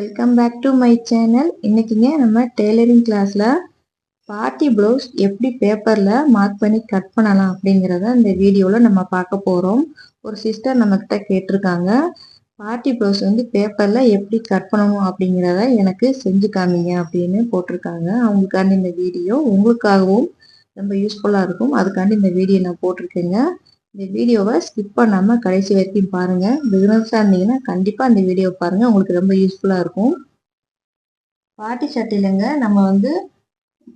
Welcome back to my channel. இன்னைக்குங்க நம்ம tailoring கிளாஸ்ல பார்ட்டி ப்ளவுஸ் எப்படி பேப்பர்ல மார்க் பண்ணி கட் பண்ணலாம் அப்படிங்கிறத இந்த வீடியோவில் நம்ம பார்க்க போகிறோம். ஒரு சிஸ்டர் நம்மக்கிட்ட கேட்டிருக்காங்க, பார்ட்டி ப்ளவுஸ் வந்து பேப்பர்ல எப்படி கட் பண்ணணும் அப்படிங்கிறத எனக்கு செஞ்சு காமிங்க அப்படின்னு போட்டிருக்காங்க. அவங்களுக்காண்டி இந்த வீடியோ உங்களுக்காகவும் ரொம்ப யூஸ்ஃபுல்லாக இருக்கும். அதுக்காண்டி இந்த வீடியோ நான் போட்டிருக்கேங்க. இந்த வீடியோவை ஸ்கிப் பண்ணாமல் கடைசி வரைக்கும் பாருங்கள். பிகினர்ஸாக இருந்தீங்கன்னா கண்டிப்பாக இந்த வீடியோ பாருங்கள், உங்களுக்கு ரொம்ப யூஸ்ஃபுல்லாக இருக்கும். பாட்டி சட்டையிலங்க நம்ம வந்து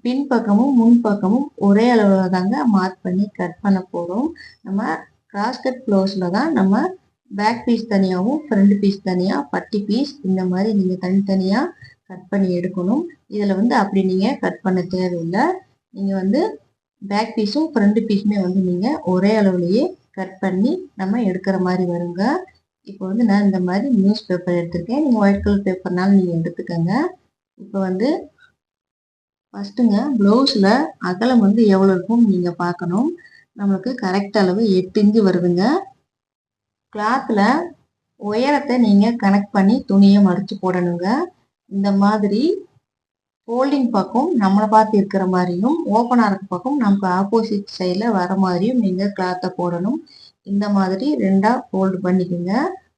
பின்பக்கமும் முன்பக்கமும் ஒரே அளவில் தாங்க மார்க் பண்ணி கட் பண்ண போகிறோம். நம்ம கிராஸ் கட் ப்ளவுஸில் தான் நம்ம பேக் பீஸ் தனியாகவும் ஃப்ரண்ட் பீஸ் தனியாக பட்டி பீஸ் இந்த மாதிரி நீங்கள் தனித்தனியாக கட் பண்ணி எடுக்கணும். இதில் வந்து அப்படி நீங்கள் கட் பண்ண தேவையில்லை. நீங்கள் வந்து பேக் பீஸும் ஃப்ரண்ட் பீஸுமே வந்து நீங்கள் ஒரே அளவுலேயே கட் பண்ணி நம்ம எடுக்கிற மாதிரி வருங்க. இப்போ வந்து நான் இந்த மாதிரி நியூஸ் பேப்பர் எடுத்திருக்கேன். நீங்கள் ஒயிட் கலர் பேப்பர்னாலும் நீங்கள் எடுத்துக்கோங்க. இப்போ வந்து ஃபஸ்ட்டுங்க ப்ளவுஸில் அகலம் வந்து எவ்வளோ இருக்கும் நீங்கள் பார்க்கணும். நம்மளுக்கு கரெக்ட் அளவு 8 இன்ச்சு வருதுங்க. கிளாத்தில் உயரத்தை நீங்கள் கனெக்ட் பண்ணி துணியை மடித்து போடணுங்க. இந்த மாதிரி ஃபோல்டிங் பக்கம் நம்மளை பார்த்து இருக்கிற மாதிரியும் ஓப்பன் ஆகிற பக்கம் நமக்கு ஆப்போசிட் சைடில் வர மாதிரியும் நீங்கள் கிளாத்தை போடணும். இந்த மாதிரி ரெண்டாக ஃபோல்டு பண்ணிக்கோங்க.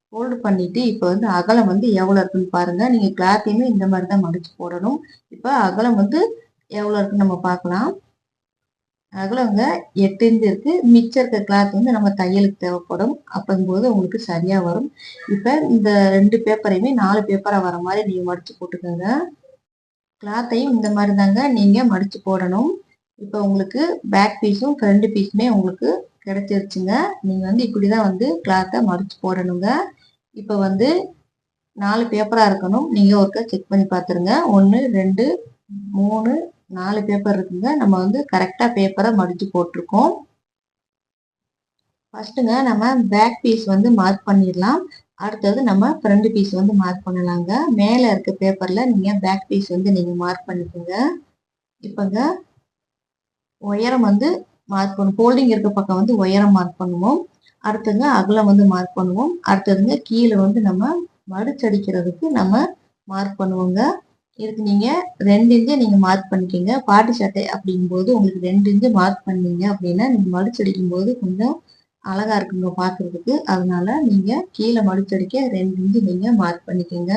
ஃபோல்டு பண்ணிவிட்டு இப்போ வந்து அகலம் வந்து எவ்வளோ இருக்குன்னு பாருங்கள். நீங்கள் கிளாத்தையுமே இந்த மாதிரி தான் மடித்து போடணும். இப்போ அகலம் வந்து எவ்வளோ இருக்குன்னு நம்ம பார்க்கலாம். அகலங்க 8 இன்ச்சு இருக்குது. மிச்சம் இருக்க கிளாத் வந்து நம்ம தையலுக்கு தேவைப்படும். அப்படிங்கும்போது உங்களுக்கு சரியாக வரும். இப்போ இந்த 2 பேப்பரையுமே 4 பேப்பராக வர மாதிரி நீங்கள் மடித்து போட்டுக்கோங்க. கிளாத்தையும் இந்த மாதிரி தாங்க நீங்கள் மடித்து போடணும். இப்போ உங்களுக்கு பேக் பீஸும் ஃப்ரண்ட் பீஸுமே உங்களுக்கு கிடைச்சிருச்சுங்க. நீங்கள் வந்து இப்படி தான் வந்து கிளாத்தை மடித்து போடணுங்க. இப்போ வந்து 4 பேப்பராக இருக்கணும். நீங்கள் ஒருக்கா செக் பண்ணி பார்த்துருங்க. 1 2 3 4 பேப்பர் இருக்குங்க. நம்ம வந்து கரெக்டாக பேப்பரை மடித்து போட்டிருக்கோம். ஃபஸ்ட்டுங்க நம்ம பேக் பீஸ் வந்து மார்க் பண்ணிடலாம். அடுத்தது நம்ம ஃப்ரண்ட் பீஸ் வந்து மார்க் பண்ணலாங்க. மேலே இருக்க பேப்பரில் நீங்கள் பேக் பீஸ் வந்து நீங்கள் மார்க் பண்ணிக்கோங்க. இப்போங்க உயரம் வந்து மார்க் பண்ணும். ஃபோல்டிங் இருக்க பக்கம் வந்து உயரம் மார்க் பண்ணுவோம். அடுத்ததுங்க அகலம் வந்து மார்க் பண்ணுவோம். அடுத்ததுங்க கீழே வந்து நம்ம மடிச்சடிக்கிறதுக்கு நம்ம மார்க் பண்ணுவோங்க. இதுக்கு நீங்கள் 2 இன்ச்சு நீங்கள் மார்க் பண்ணிக்கோங்க. பாட்டி சட்டை அப்படிங்கும்போது உங்களுக்கு 2 இன்ச்சு மார்க் பண்ணீங்க அப்படின்னா நீங்கள் மடிச்சடிக்கும் போது கொஞ்சம் அழகா இருக்குங்க பார்க்கறதுக்கு. அதனால நீங்க கீழே மடிச்சடிக்க 2 இன்ச்சு நீங்க மார்க் பண்ணிக்கோங்க.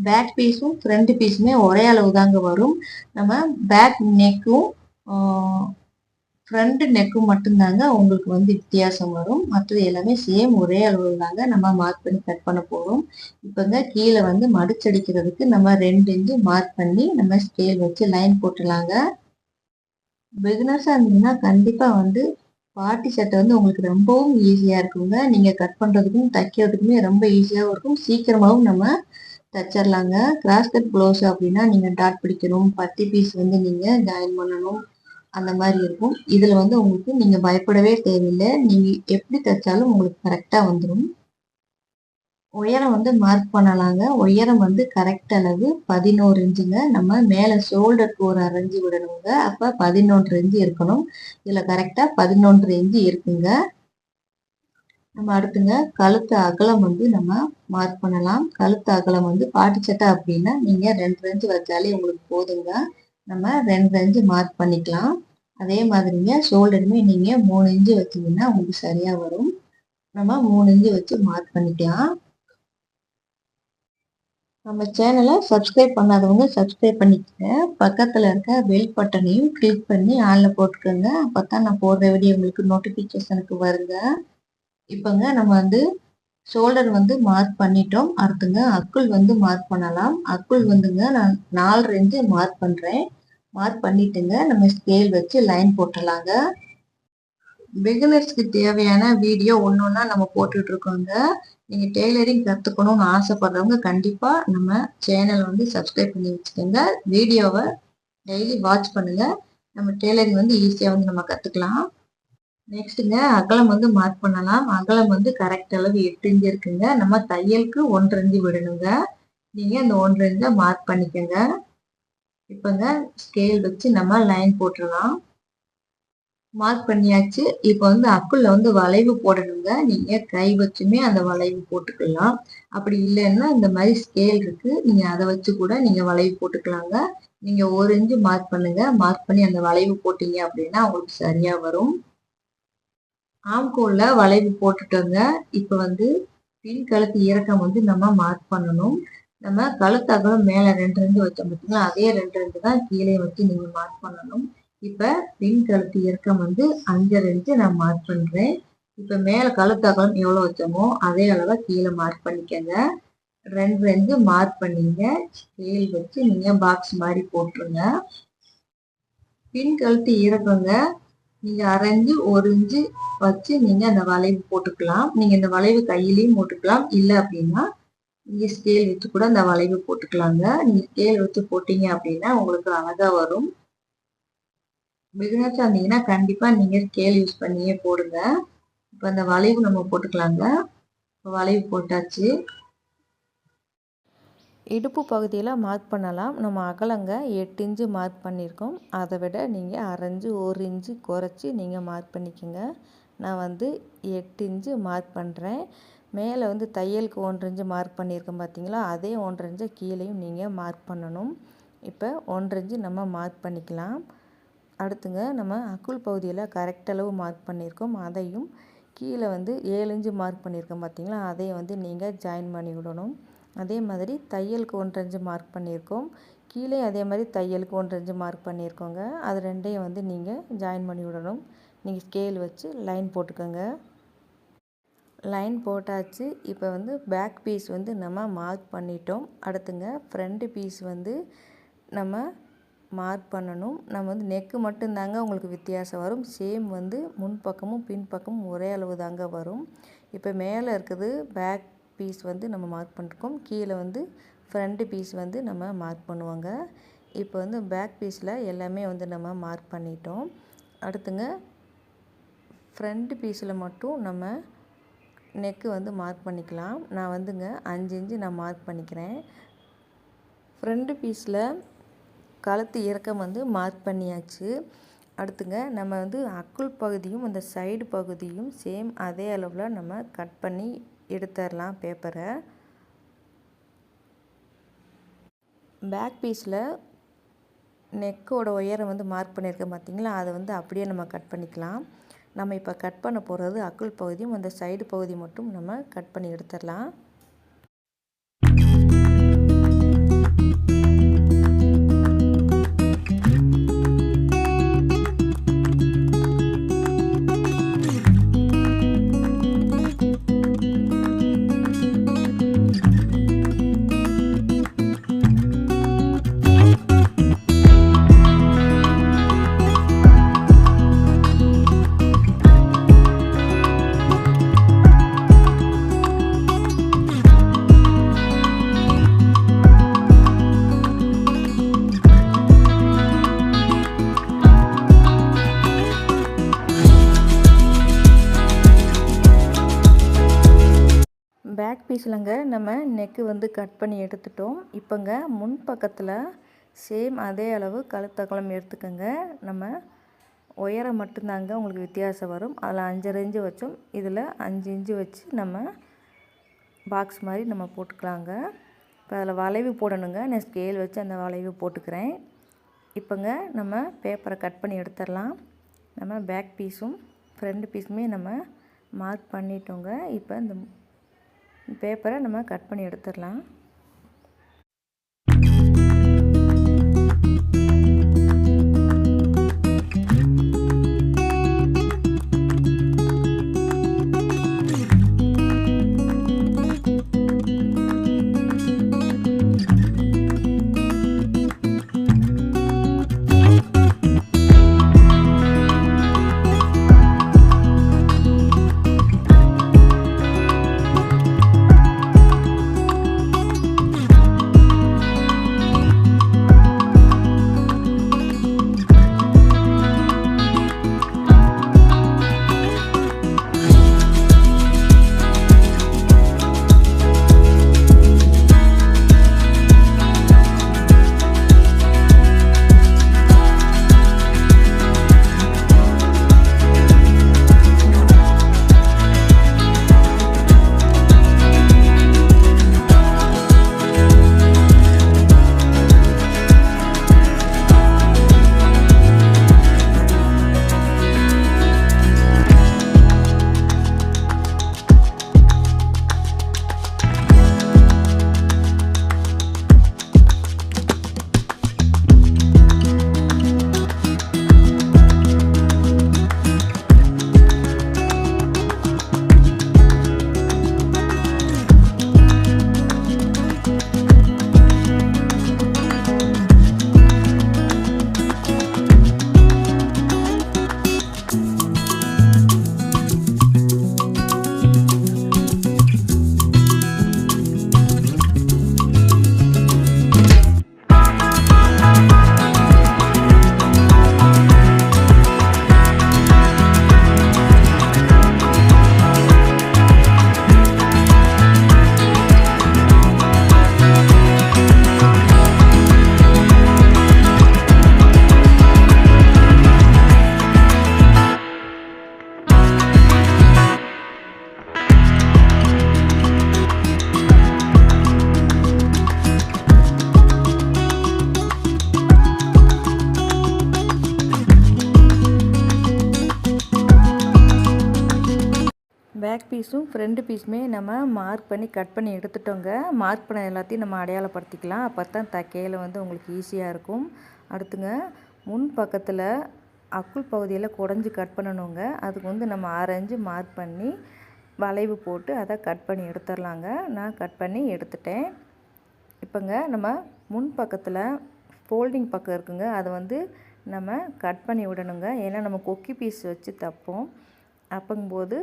பேக் பீஸும் ஃப்ரண்ட் பீஸுமே ஒரே அளவு தாங்க வரும். நம்ம பேக் நெக்கும் ஃப்ரண்ட் நெக்கும் மட்டும்தாங்க உங்களுக்கு வந்து வித்தியாசம் வரும். மற்றது எல்லாமே சேம் ஒரே அளவு தாங்க நம்ம மார்க் பண்ணி கட் பண்ண போகிறோம். இப்போங்க கீழே வந்து மடிச்சடிக்கிறதுக்கு நம்ம 2 இன்ச்சு மார்க் பண்ணி நம்ம ஸ்கேல் வச்சு லைன் போட்டுலாங்க. பிகினர்ஸாக இருந்தீங்கன்னா கண்டிப்பாக வந்து பாட்டி சட்டை வந்து உங்களுக்கு ரொம்பவும் ஈஸியாக இருக்குங்க. நீங்கள் கட் பண்ணுறதுக்கும் தைக்கிறதுக்குமே ரொம்ப ஈஸியாகவும் இருக்கும். சீக்கிரமாகவும் நம்ம தைச்சிடலாங்க. கிராஸ் கட் ப்ளவுஸ் அப்படின்னா நீங்கள் டாட் பிடிக்கணும், பட்டி பீஸ் வந்து நீங்கள் ஜாயின் பண்ணணும், அந்த மாதிரி இருக்கும். இதில் வந்து உங்களுக்கு நீங்கள் பயப்படவே தேவையில்லை. நீங்கள் எப்படி தைச்சாலும் உங்களுக்கு கரெக்டாக வந்துடும். உயரம் வந்து மார்க் பண்ணலாங்க. உயரம் வந்து கரெக்ட் அளவு 11 இன்ச்சுங்க. நம்ம மேலே ஷோல்டருக்கு ஒரு 1/2 இன்ச்சு விடணுங்க. அப்போ 11 இன்ச்சு இருக்கணும். இதில் கரெக்டாக 11 இன்ச்சு இருக்குங்க. நம்ம அடுத்துங்க கழுத்து அகலம் வந்து நம்ம மார்க் பண்ணலாம். கழுத்து அகலம் வந்து பாட்டி சட்டை அப்படின்னா நீங்கள் 2 இன்ச்சு வச்சாலே உங்களுக்கு போதுங்க. நம்ம 2 இன்ச்சு மார்க் பண்ணிக்கலாம். அதே மாதிரிங்க ஷோல்டருமே நீங்கள் 3 இன்ச்சு வச்சிங்கன்னா உங்களுக்கு சரியாக வரும். நம்ம 3 இன்ச்சு வச்சு மார்க் பண்ணிக்கலாம். நம்ம சேனலை சப்ஸ்கிரைப் பண்ணாதவங்க சப்ஸ்கிரைப் பண்ணிக்கங்க. பக்கத்தில் இருக்க பெல் பட்டனையும் கிளிக் பண்ணி ஆனில் போட்டுக்கோங்க. அப்போ தான் நான் போடுற வீடியோ உங்களுக்கு நோட்டிஃபிகேஷனுக்கு வருங்க. இப்போங்க நம்ம வந்து ஷோல்டர் வந்து மார்க் பண்ணிட்டோம். அடுத்துங்க அக்குள் வந்து மார்க் பண்ணலாம். அக்குள் வந்துங்க நான் 4 இன்ச்சு மார்க் பண்ணுறேன். மார்க் பண்ணிட்டுங்க நம்ம ஸ்கேல் வச்சு லைன் போட்டுடலாங்க. பிகினர்ஸ்க்கு தேவையான வீடியோ ஒன்றா நம்ம போட்டுட்டு இருக்கோங்க. நீங்கள் டெய்லரிங் கற்றுக்கணும்னு ஆசைப்படுறவங்க கண்டிப்பாக நம்ம சேனலை வந்து சப்ஸ்கிரைப் பண்ணி வச்சுக்கோங்க. வீடியோவை டெய்லி வாட்ச் பண்ணுங்கள். நம்ம டெய்லரிங் வந்து ஈஸியாக வந்து நம்ம கற்றுக்கலாம். நெக்ஸ்ட்டுங்க அகலம் வந்து மார்க் பண்ணலாம். அகலம் வந்து கரெக்ட் அளவு 8 இன்ச்சு இருக்குங்க. நம்ம தையலுக்கு 1 இன்ச்சு விடணுங்க. நீங்கள் அந்த 1 இன்ச்சை மார்க் பண்ணிக்கோங்க. இப்போங்க ஸ்கேல் வச்சு நம்ம லைன் போட்டுடலாம். மார்க் பண்ணியாச்சு. இப்போ வந்து அக்குள்ள வந்து வளைவு போடணுங்க. நீங்க கை வச்சுமே அந்த வளைவு போட்டுக்கலாம். அப்படி இல்லைன்னா இந்த மாதிரி ஸ்கேல் இருக்கு. நீங்க அதை வச்சு கூட நீங்க வளைவு போட்டுக்கலாங்க. நீங்க 1 இன்ச்சு மார்க் பண்ணுங்க. மார்க் பண்ணி அந்த வளைவு போட்டீங்க அப்படின்னா உங்களுக்கு சரியா வரும். ஆம்கோல்ல வளைவு போட்டுட்டோங்க. இப்போ வந்து பின் கழுத்து இறக்கம் வந்து நம்ம மார்க் பண்ணணும். நம்ம கழுத்து அகலம் மேல 2 2 வச்சோம் பார்த்தீங்களா, அதே 2 2 தான் கீழே வச்சு நீங்க மார்க் பண்ணணும். இப்ப பின் கழுத்து இறக்கம் வந்து 5 இன்ச்சு நான் மார்க் பண்றேன். இப்ப மேல கழுத்து அகலம் எவ்வளவு வச்சோமோ அதே அளவை கீழே மார்க் பண்ணிக்கங்க. 2 2 மார்க் பண்ணீங்க. ஸ்கேல் வச்சு நீங்க பாக்ஸ் மாதிரி போட்டுருங்க. பின் கழுத்து இறக்கங்க நீங்க அரைஞ்சு 1 இன்ச்சு வச்சு நீங்க அந்த வளைவு போட்டுக்கலாம். நீங்க இந்த வளைவு கையிலையும் போட்டுக்கலாம். இல்லை அப்படின்னா நீங்க ஸ்கேல் வச்சு கூட அந்த வளைவு போட்டுக்கலாங்க. நீங்க ஸ்கேல் வச்சு போட்டீங்க அப்படின்னா உங்களுக்கு அழகா வரும். பிகினர்ஸா இருந்தீங்கன்னா கண்டிப்பா நீங்க ஸ்கேல் யூஸ் பண்ணியே போடுங்க. இப்போ அந்த வளைவு நம்ம போட்டுக்கலாங்க. வளைவு போட்டாச்சு. இடுப்பு பகுதியில் மார்க் பண்ணலாம். நம்ம அகலங்க 8 இன்ச்சு மார்க் பண்ணியிருக்கோம். அதை விட நீங்கள் அரைஞ்சு 1 இன்ச்சு குறைச்சி நீங்கள் மார்க் பண்ணிக்கோங்க. நான் வந்து 8 இன்ச்சு மார்க் பண்ணுறேன். மேலே வந்து தையலுக்கு 1 இன்ச்சு மார்க் பண்ணியிருக்கோம் பார்த்தீங்களா, அதே 1 இன்ச்சு கீழேயும் நீங்கள் மார்க் பண்ணணும். இப்போ 1 இன்ச்சு நம்ம மார்க் பண்ணிக்கலாம். அடுத்துங்க நம்ம அக்குள் பகுதியில் கரெக்ட் அளவு மார்க் பண்ணியிருக்கோம். அதையும் கீழே வந்து 7 இன்ச்சு மார்க் பண்ணியிருக்கோம் பார்த்தீங்களா, அதையும் வந்து நீங்கள் ஜாயின் பண்ணி விடணும். அதே மாதிரி தையலுக்கு 1 இன்ச்சு மார்க் பண்ணியிருக்கோம். கீழே அதே மாதிரி தையலுக்கு 1 இன்ச்சு மார்க் பண்ணியிருக்கோங்க. அது ரெண்டையும் வந்து நீங்கள் ஜாயின் பண்ணி விடணும். நீங்கள் ஸ்கேல் வச்சு லைன் போட்டுக்கோங்க. லைன் போட்டாச்சு. இப்போ வந்து பேக் பீஸ் வந்து நம்ம மார்க் பண்ணிட்டோம். அடுத்துங்க ஃப்ரண்ட் பீஸ் வந்து நம்ம மார்க் பண்ணணும். நம்ம வந்து நெக்கு மட்டும்தாங்க உங்களுக்கு வித்தியாசம் வரும். சேம் வந்து முன்பக்கமும் பின்பக்கமும் ஒரே அளவு தாங்க வரும். இப்போ மேலே இருக்குது பேக் பீஸ் வந்து நம்ம மார்க் பண்ணிருக்கோம். கீழே வந்து ஃப்ரண்ட் பீஸ் வந்து நம்ம மார்க் பண்ணுவாங்க. இப்போ வந்து பேக் பீஸில் எல்லாமே வந்து நம்ம மார்க் பண்ணிட்டோம். அடுத்துங்க ஃப்ரண்ட் பீஸில் மட்டும் நம்ம நெக்கு வந்து மார்க் பண்ணிக்கலாம். நான் வந்துங்க 5 இன்ச்சு நான் மார்க் பண்ணிக்கிறேன். ஃப்ரண்ட் பீஸில் கழுத்து இறக்கம் வந்து மார்க் பண்ணியாச்சு. அடுத்துங்க நம்ம வந்து அக்குள் பகுதியும் அந்த சைடு பகுதியும் சேம் அதே அளவில் நம்ம கட் பண்ணி எடுத்துடலாம் பேப்பரை. பேக் பீஸில் நெக்கோட உயரம் வந்து மார்க் பண்ணியிருக்கேன் பார்த்தீங்களா, அதை வந்து அப்படியே நம்ம கட் பண்ணிக்கலாம். நம்ம இப்போ கட் பண்ண போகிறது அக்குள் பகுதியும் அந்த சைடு பகுதி மட்டும் நம்ம கட் பண்ணி எடுத்துடலாம். பேக் பீஸ்லங்க நம்ம நெக்கு வந்து கட் பண்ணி எடுத்துட்டோம். இப்போங்க முன் பக்கத்தில் சேம் அதே அளவு கழுத்தகலம் எடுத்துக்கோங்க. நம்ம உயரம் மட்டும்தாங்க உங்களுக்கு வித்தியாசம் வரும். அதில் 5 இன்ச்சு வச்சோம், இதில் 5 இன்ச்சு வச்சு நம்ம பாக்ஸ் மாதிரி நம்ம போட்டுக்கலாங்க. இப்போ அதில் வளைவு போடணுங்க. நான் ஸ்கேல் வச்சு அந்த வளைவு போட்டுக்கிறேன். இப்போங்க நம்ம பேப்பரை கட் பண்ணி எடுத்துடலாம். நம்ம பேக் பீஸும் ஃப்ரண்ட் பீஸுமே நம்ம மார்க் பண்ணிட்டோங்க. இப்போ இந்த பேப்பரை நம்ம கட் பண்ணி எடுத்துடலாம். பீஸும் ஃப்ரண்ட் பீஸுமே நம்ம மார்க் பண்ணி கட் பண்ணி எடுத்துட்டோங்க. மார்க் பண்ண எல்லாத்தையும் நம்ம அடையாளப்படுத்திக்கலாம். அப்போ தான் தைக்கையில் வந்து உங்களுக்கு ஈஸியாக இருக்கும். அடுத்துங்க முன் பக்கத்தில் அக்குள் பகுதியில் குடஞ்சி கட் பண்ணணுங்க. அதுக்கு வந்து நம்ம 6 இன்ச்சு மார்க் பண்ணி வளைவு போட்டு அதை கட் பண்ணி எடுத்துடலாங்க. நான் கட் பண்ணி எடுத்துட்டேன். இப்போங்க நம்ம முன் பக்கத்தில் ஃபோல்டிங் பக்கம் இருக்குங்க, அதை வந்து நம்ம கட் பண்ணி விடணுங்க. ஏன்னா நம்ம கொக்கி பீஸ் வச்சு தைப்போம். அப்போங்கும்போது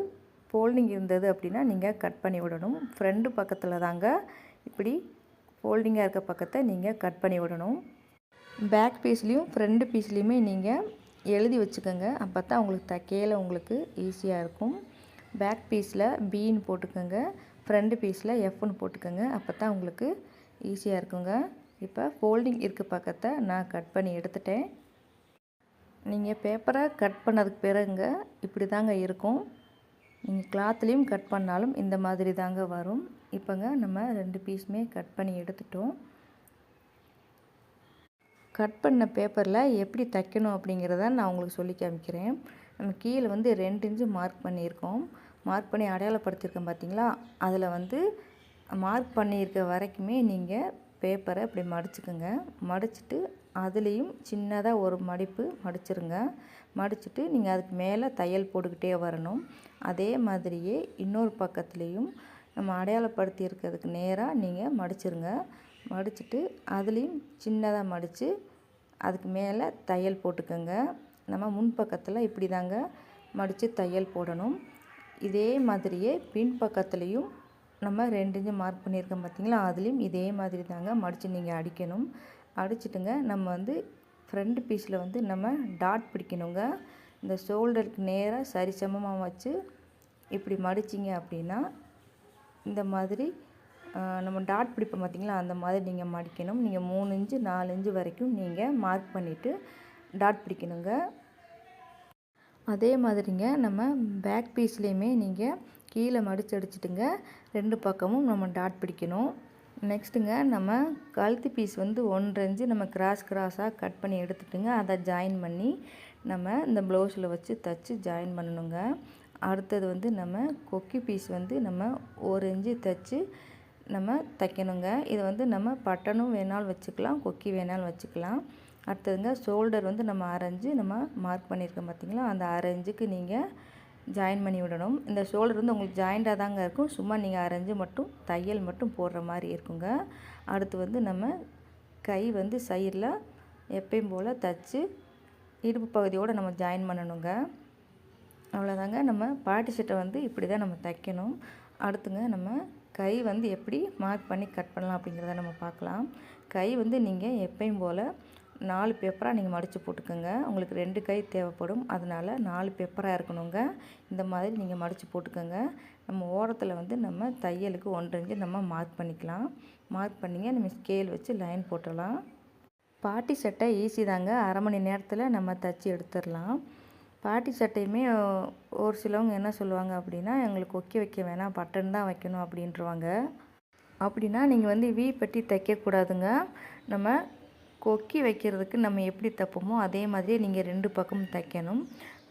ஃபோல்டிங் இருந்தது அப்படின்னா நீங்கள் கட் பண்ணி விடணும். ஃப்ரண்ட் பக்கத்தில் தாங்க இப்படி ஃபோல்டிங்காக இருக்க பக்கத்தை நீங்கள் கட் பண்ணி விடணும். பேக் பீஸ்லேயும் ஃப்ரண்ட் பீஸ்லேயுமே நீங்கள் எழுதி வச்சுக்கோங்க. அப்போ தான் உங்களுக்கு தைக்கையில் உங்களுக்கு ஈஸியாக இருக்கும். பேக் பீஸில் பின்னு போட்டுக்கோங்க, ஃப்ரண்ட் பீஸில் எஃப்னு போட்டுக்கோங்க. அப்போ தான் உங்களுக்கு ஈஸியாக இருக்குங்க. இப்போ ஃபோல்டிங் இருக்க பக்கத்தை நான் கட் பண்ணி எடுத்துட்டேன். நீங்கள் பேப்பரை கட் பண்ணதுக்கு பிறகுங்க இப்படி தாங்க இருக்கும். நீங்கள் கிளாத்லேயும் கட் பண்ணாலும் இந்த மாதிரி தாங்க வரும். இப்போங்க நம்ம 2 பீஸுமே கட் பண்ணி எடுத்துட்டோம். கட் பண்ண பேப்பரில் எப்படி தைக்கணும் அப்படிங்கிறத நான் உங்களுக்கு சொல்லி காமிக்கிறேன். நம்ம கீழே வந்து 2 இன்ச்சு மார்க் பண்ணியிருக்கோம். மார்க் பண்ணி அடையாளப்படுத்தியிருக்கோம் பார்த்தீங்களா, அதில் வந்து மார்க் பண்ணியிருக்க வரைக்குமே நீங்கள் பேப்பரை இப்படி மடிச்சுக்கோங்க. மடிச்சுட்டு அதுலேயும் சின்னதாக ஒரு மடிப்பு மடிச்சிருங்க. மடிச்சுட்டு நீங்கள் அதுக்கு மேலே தையல் போட்டுக்கிட்டே வரணும். அதே மாதிரியே இன்னொரு பக்கத்துலேயும் நம்ம அடையாளப்படுத்தி இருக்கிறதுக்கு நேராக நீங்கள் மடிச்சிருங்க. மடிச்சுட்டு அதுலேயும் சின்னதாக மடித்து அதுக்கு மேலே தையல் போட்டுக்கோங்க. நம்ம முன்பக்கத்தில் இப்படி தாங்க மடித்து தையல் போடணும். இதே மாதிரியே பின் பக்கத்துலேயும் நம்ம 2 இன்ச்சு மார்க் பண்ணியிருக்கோம் பார்த்தீங்களா, அதுலேயும் இதே மாதிரி தாங்க மடித்து நீங்கள் அடிக்கணும். அடிச்சுட்டுங்க நம்ம வந்து ஃப்ரண்ட் பீஸில் வந்து நம்ம டாட் பிடிக்கணுங்க. இந்த ஷோல்டருக்கு நேராக சரிசமமாக வச்சு இப்படி மடிச்சிங்க அப்படின்னா இந்த மாதிரி நம்ம டாட் பிடிப்போம் பார்த்தீங்களா, அந்த மாதிரி நீங்கள் மடிக்கணும். நீங்கள் 3 இன்ச்சு 4 இன்ச்சு வரைக்கும் நீங்கள் மார்க் பண்ணிவிட்டு டாட் பிடிக்கணுங்க. அதே மாதிரிங்க நம்ம பேக் பீஸ்லேயுமே நீங்கள் கீழே மடித்து அடிச்சுட்டுங்க 2 பக்கமும் நம்ம டாட் பிடிக்கணும். நெக்ஸ்ட்டுங்க நம்ம கழுத்து பீஸ் வந்து 1.5 இன்ச்சு நம்ம கிராஸாக கட் பண்ணி எடுத்துட்டுங்க அதை ஜாயின் பண்ணி நம்ம இந்த ப்ளவுஸில் வச்சு தைச்சி ஜாயின் பண்ணணுங்க. அடுத்தது வந்து நம்ம கொக்கி பீஸ் வந்து நம்ம 1 இன்ச்சு தைச்சி நம்ம தைக்கணுங்க. இதை வந்து நம்ம பட்டனும் வேணாலும் வச்சுக்கலாம், கொக்கி வேணாலும் வச்சுக்கலாம். அடுத்ததுங்க ஷோல்டர் வந்து நம்ம 6 இன்ச்சு நம்ம மார்க் பண்ணியிருக்கோம் பார்த்தீங்களா, அந்த 6 இன்ச்சுக்கு நீங்கள் ஜாயின் பண்ணி விடணும். இந்த ஷோல்டர் வந்து உங்களுக்கு ஜாயிண்டாக தாங்க இருக்கும். சும்மா நீங்கள் 6 இன்ச்சு மட்டும் தையல் மட்டும் போடுற மாதிரி இருக்குங்க. அடுத்து வந்து நம்ம கை வந்து சைடில் எப்பயும் போல் தைச்சி இடுப்பு பகுதியோடு நம்ம ஜாயின் பண்ணணுங்க. அவ்வளோதாங்க. நம்ம பாட்டி சட்டை வந்து இப்படி தான் நம்ம தைக்கணும். அடுத்துங்க நம்ம கை வந்து எப்படி மார்க் பண்ணி கட் பண்ணலாம் அப்படிங்கிறத நம்ம பார்க்கலாம். கை வந்து நீங்கள் எப்பயும் போல் 4 பேப்பராக நீங்கள் மடித்து போட்டுக்கோங்க. உங்களுக்கு 2 கை தேவைப்படும், அதனால் 4 பேப்பராக இருக்கணுங்க. இந்த மாதிரி நீங்கள் மடித்து போட்டுக்கோங்க. நம்ம ஓரத்தில் வந்து நம்ம தையலுக்கு 1.5 இன்ச்சு நம்ம மார்க் பண்ணிக்கலாம். மார்க் பண்ணிங்க நம்ம ஸ்கேல் வச்சு லைன் போட்டுடலாம். பாட்டி சட்டை ஈஸி தாங்க, அரை மணி நேரத்தில் நம்ம தைச்சி எடுத்துடலாம். பாட்டி சட்டையுமே ஒரு சிலவங்க என்ன சொல்லுவாங்க அப்படின்னா, எங்களுக்கு கொக்கி வைக்க வேணாம், பட்டன் தான் வைக்கணும் அப்படின்றவாங்க. அப்படின்னா நீங்கள் வந்து வி பட்டி தைக்கக்கூடாதுங்க. நம்ம கொக்கி வைக்கிறதுக்கு நம்ம எப்படி தைப்போமோ அதே மாதிரியே நீங்கள் 2 பக்கமும் தைக்கணும்.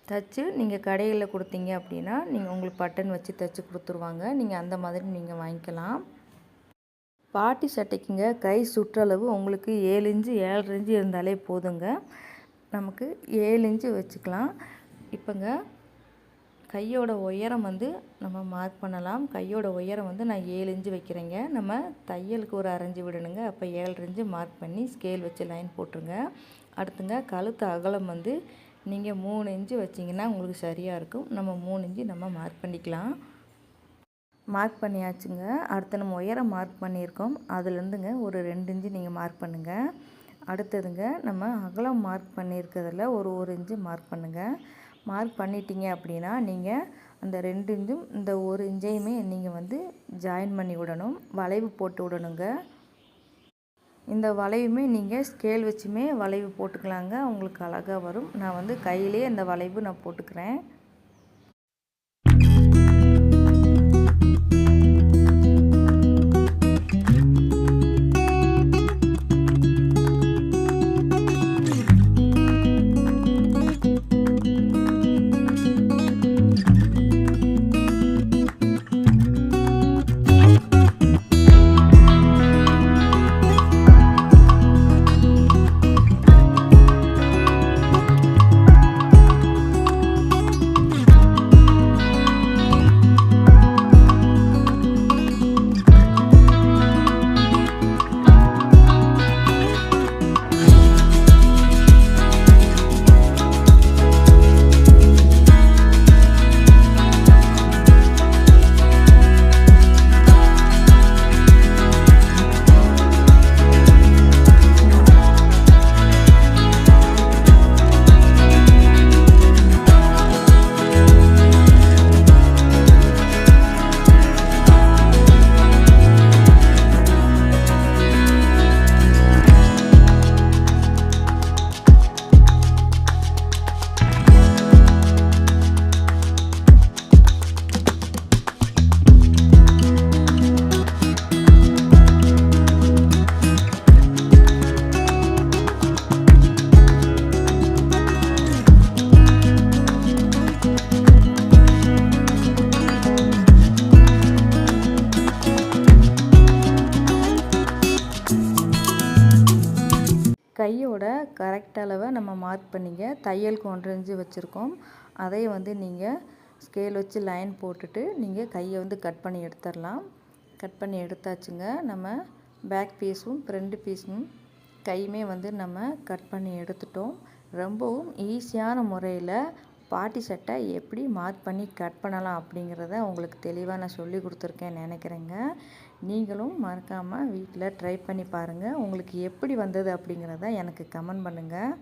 தைச்சி நீங்கள் கடையில் கொடுத்தீங்க அப்படின்னா நீங்கள் உங்களுக்கு பட்டன் வச்சு தைச்சி கொடுத்துருவாங்க. நீங்கள் அந்த மாதிரி நீங்கள் வாங்கிக்கலாம். பாட்டி சட்டைக்குங்க கை சுற்றளவு உங்களுக்கு 7 இன்ச்சு 7.5 இன்ச்சு இருந்தாலே போதுங்க. நமக்கு 7 இன்ச்சு வச்சுக்கலாம். இப்போங்க கையோட உயரம் வந்து நம்ம மார்க் பண்ணலாம். கையோட உயரம் வந்து நான் 7 இன்ச்சு வைக்கிறேங்க. நம்ம தையலுக்கு ஒரு 1/2 இன்ச்சு விடணுங்க. அப்போ 7.5 இன்ச்சு மார்க் பண்ணி ஸ்கேல் வச்சு லைன் போட்டுருங்க. அடுத்துங்க கழுத்து அகலம் வந்து நீங்கள் 3 இன்ச்சு வச்சிங்கன்னா உங்களுக்கு சரியாக இருக்கும். நம்ம 3 இன்ச்சு நம்ம மார்க் பண்ணிக்கலாம். மார்க் பண்ணியாச்சுங்க. அடுத்து நம்ம உயரம் மார்க் பண்ணியிருக்கோம், அதுலேருந்துங்க ஒரு 2 இன்ச்சு நீங்கள் மார்க் பண்ணுங்கள். அடுத்ததுங்க நம்ம அகலம் மார்க் பண்ணியிருக்கிறதுல ஒரு 1 இன்ச்சு மார்க் பண்ணுங்கள். மார்க் பண்ணிட்டீங்க அப்படின்னா நீங்கள் அந்த 2 இன்ச்சும் இந்த 1 இன்ச்சையுமே நீங்கள் வந்து ஜாயின் பண்ணி விடணும், வளைவு போட்டு விடணுங்க. இந்த வளைவுமே நீங்கள் ஸ்கேல் வச்சுமே வளைவு போட்டுக்கலாங்க, உங்களுக்கு அழகாக வரும். நான் வந்து கையிலே அந்த வளைவு நான் போட்டுக்கிறேன். அளவை நம்ம மார்க் பண்ணிங்க. தையலுக்கு 1 இன்ச்சு வச்சுருக்கோம். அதை வந்து நீங்கள் ஸ்கேல் வச்சு லைன் போட்டுட்டு நீங்கள் கையை வந்து கட் பண்ணி எடுத்துடலாம். கட் பண்ணி எடுத்தாச்சுங்க. நம்ம பேக் பீஸும் ஃப்ரண்ட் பீஸும் கையுமே வந்து நம்ம கட் பண்ணி எடுத்துட்டோம். ரொம்பவும் ஈஸியான முறையில் பாட்டி சட்டை எப்படி மார்க் பண்ணி கட் பண்ணலாம் அப்படிங்கிறத உங்களுக்கு தெளிவாக நான் சொல்லி கொடுத்துருக்கேன்னு நினைக்கிறேங்க. நீங்களும் மறக்காமல் வீட்டில் ட்ரை பண்ணி பாருங்கள். உங்களுக்கு எப்படி வந்தது அப்படிங்கிறத எனக்கு கமெண்ட் பண்ணுங்கள்.